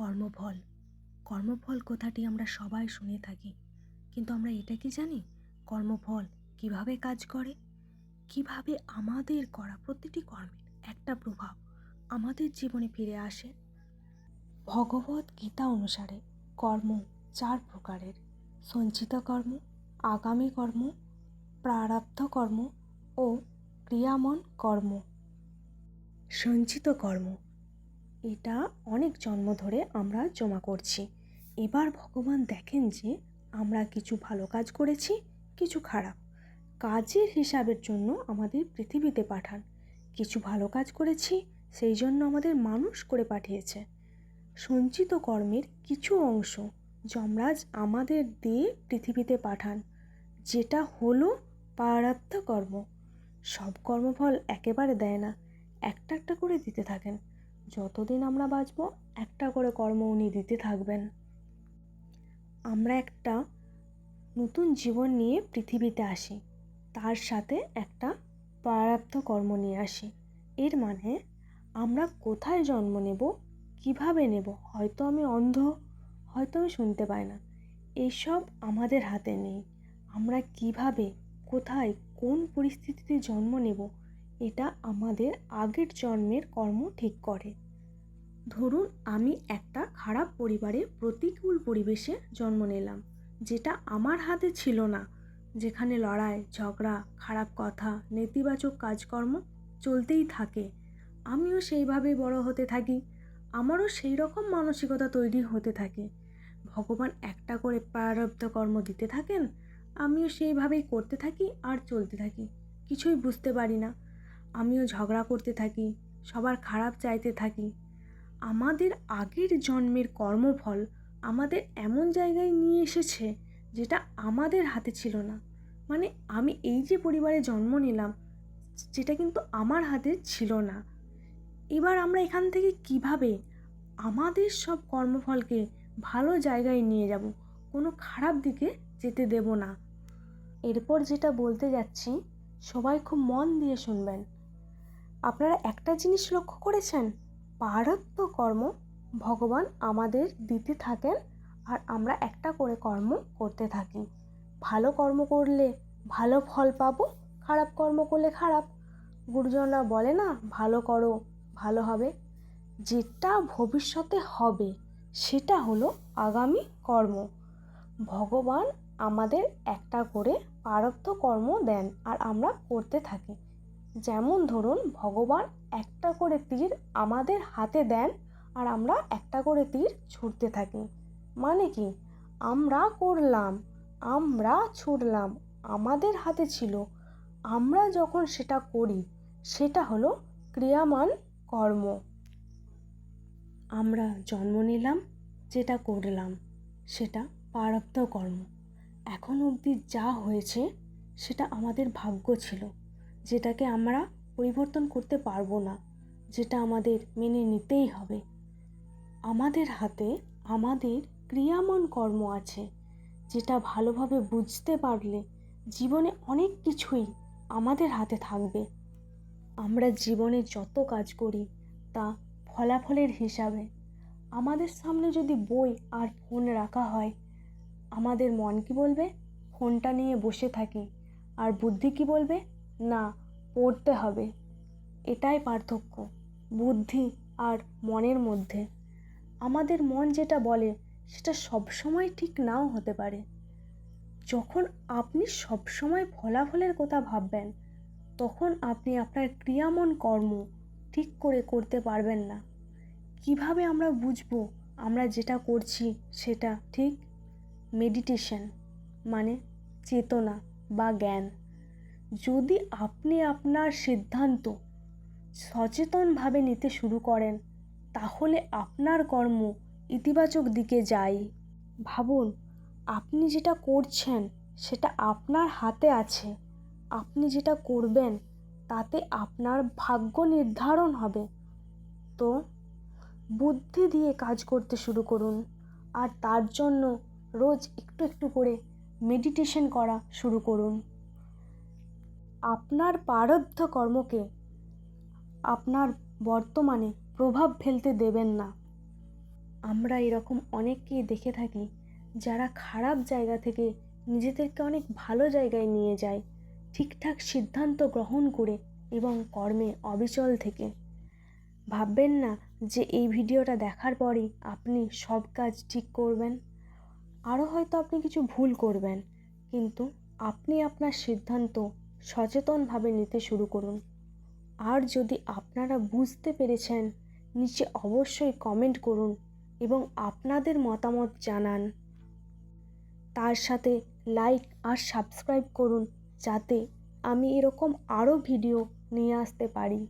কর্মফল। কর্মফল কথাটি আমরা সবাই শুনে থাকি, কিন্তু আমরা এটা কি জানি কর্মফল কিভাবে কাজ করে, কিভাবে আমাদের করা প্রতিটি কর্মের একটা প্রভাব আমাদের জীবনে ফিরে আসে। ভগবত গীতা অনুসারে কর্ম 4 প্রকারের: সঞ্চিত কর্ম, আগামী কর্ম, প্রারব্ধ কর্ম ও ক্রিয়ামন কর্ম। সঞ্চিত কর্ম, এটা অনেক জন্ম ধরে আমরা জমা করছি। এবার ভগবান দেখেন যে আমরা কিছু ভালো কাজ করেছি, কিছু খারাপ কাজের হিসাবের জন্য আমাদের পৃথিবীতে পাঠান। কিছু ভালো কাজ করেছি, সেই জন্য আমাদের মানুষ করে পাঠিয়েছে। সঞ্চিত কর্মের কিছু অংশ যমরাজ আমাদের দিয়ে পৃথিবীতে পাঠান, যেটা হলো প্রারব্ধ কর্ম। সব কর্মফল একেবারে দেয় না, একটা একটা করে দিতে থাকেন। যতদিন আমরা বাঁচব একটা করে কর্ম উনি দিতে থাকবেন। আমরা একটা নতুন জীবন নিয়ে পৃথিবীতে আসি, তার সাথে একটা প্রারব্ধ কর্ম নিয়ে আসি। এর মানে আমরা কোথায় জন্ম নেব, কিভাবে নেব, হয়তো আমি অন্ধ, হয়তো আমি শুনতে পাই না, এইসব আমাদের হাতে নেই। আমরা কিভাবে, কোথায়, কোন পরিস্থিতিতে জন্ম নেব, এটা আমাদের আগের জন্মের কর্ম ঠিক করে। ধরুন আমি একটা খারাপ পরিবারে প্রতিকূল পরিবেশে জন্ম নিলাম, যেটা আমার হাতে ছিল না, যেখানে লড়াই, ঝগড়া, খারাপ কথা, নেতিবাচক কাজকর্ম চলতেই থাকে। আমিও সেইভাবেই বড় হতে থাকি, আমারও সেই রকম মানসিকতা তৈরি হতে থাকে। ভগবান একটা করে প্রারব্ধ কর্ম দিতে থাকেন, আমিও সেইভাবেই করতে থাকি আর চলতে থাকি। কিছুই বুঝতে পারি না, আমিও ঝগড়া করতে থাকি, সবার খারাপ চাইতে থাকি। আমাদের আগের জন্মের কর্মফল আমাদের এমন জায়গায় নিয়ে এসেছে যেটা আমাদের হাতে ছিল না। মানে আমি এই যে পরিবারে জন্ম নিলাম, যেটা কিন্তু আমার হাতে ছিল না। এবার আমরা এখান থেকে কিভাবে আমাদের সব কর্মফলকে ভালো জায়গায় নিয়ে যাব, কোনো খারাপ দিকে যেতে দেব না। এরপর যেটা বলতে যাচ্ছি, সবাই খুব মন দিয়ে শুনবেন। আপনারা একটা জিনিস লক্ষ্য করেছেন, প্রারব্ধ কর্ম ভগবান আমাদের দিতে থাকেন আর আমরা একটা করে কর্ম করতে থাকি। ভালো কর্ম করলে ভালো ফল পাবো, খারাপ কর্ম করলে খারাপ। গুরুজনরা বলে না, ভালো করো ভালো হবে। যেটা ভবিষ্যতে হবে সেটা হলো আগামী কর্ম। ভগবান আমাদের একটা করে প্রারব্ধ কর্ম দেন আর আমরা করতে থাকি। যেমন ধরুন, ভগবান একটা করে তীর আমাদের হাতে দেন আর আমরা একটা করে তীর ছুঁড়তে থাকি। মানে কি, আমরা করলাম, আমরা ছুঁড়লাম, আমাদের হাতে ছিল, আমরা যখন সেটা করি সেটা হলো ক্রিয়ামান কর্ম। আমরা জন্ম নিলাম, যেটা করলাম সেটা প্রারব্ধ কর্ম। এখন অবধি যা হয়েছে সেটা আমাদের ভাগ্য ছিল, যেটাকে আমরা পরিবর্তন করতে পারবো না, যেটা আমাদের মেনে নিতেই হবে। আমাদের হাতে আমাদের ক্রিয়ামন কর্ম আছে, যেটা ভালোভাবে বুঝতে পারলে জীবনে অনেক কিছুই আমাদের হাতে থাকবে। আমরা জীবনে যত কাজ করি তা ফলাফলের হিসাবে। আমাদের সামনে যদি বই আর ফোন রাখা হয়, আমাদের মন কি বলবে, ফোনটা নিয়ে বসে থাকি, আর বুদ্ধি কি বলবে, না পড়তে হবে। এটাই পার্থক্য বুদ্ধি আর মনের মধ্যে। আমাদের মন যেটা বলে সেটা সবসময় ঠিক নাও হতে পারে। যখন আপনি সবসময় ফলাফলের কথা ভাববেন, তখন আপনি আপনার ক্রিয়ামন কর্ম ঠিক করে করতে পারবেন না। কিভাবে আমরা বুঝবো আমরা যেটা করছি সেটা ঠিক? মেডিটেশন মানে চেতনা বা জ্ঞান। যদি আপনি আপনার সিদ্ধান্ত সচেতনভাবে নিতে শুরু করেন, তাহলে আপনার কর্ম ইতিবাচক দিকে যায়। ভাবুন, আপনি যেটা করছেন সেটা আপনার হাতে আছে। আপনি যেটা করবেন তাতে আপনার ভাগ্য নির্ধারণ হবে। তো বুদ্ধি দিয়ে কাজ করতে শুরু করুন, আর তার জন্য রোজ একটু একটু করে মেডিটেশন করা শুরু করুন। আপনার প্রারব্ধ কর্মকে আপনার বর্তমানে প্রভাব ফেলতে দেবেন না। আমরা এরকম অনেককেই দেখে থাকি যারা খারাপ জায়গা থেকে নিজেদেরকে অনেক ভালো জায়গায় নিয়ে যায়, ঠিকঠাক সিদ্ধান্ত গ্রহণ করে এবং কর্মে অবিচল থেকে। ভাববেন না যে এই ভিডিওটা দেখার পরেই আপনি সব কাজ ঠিক করবেন। আরও হয়তো আপনি কিছু ভুল করবেন, কিন্তু আপনি আপনার সিদ্ধান্ত সচেতনভাবে নিতে শুরু করুন। আর যদি আপনারা বুঝতে পেরেছেন, নিচে অবশ্যই কমেন্ট করুন এবং আপনাদের মতামত জানান। তার সাথে লাইক আর সাবস্ক্রাইব করুন, যাতে আমি এরকম আরও ভিডিও নিয়ে আসতে পারি।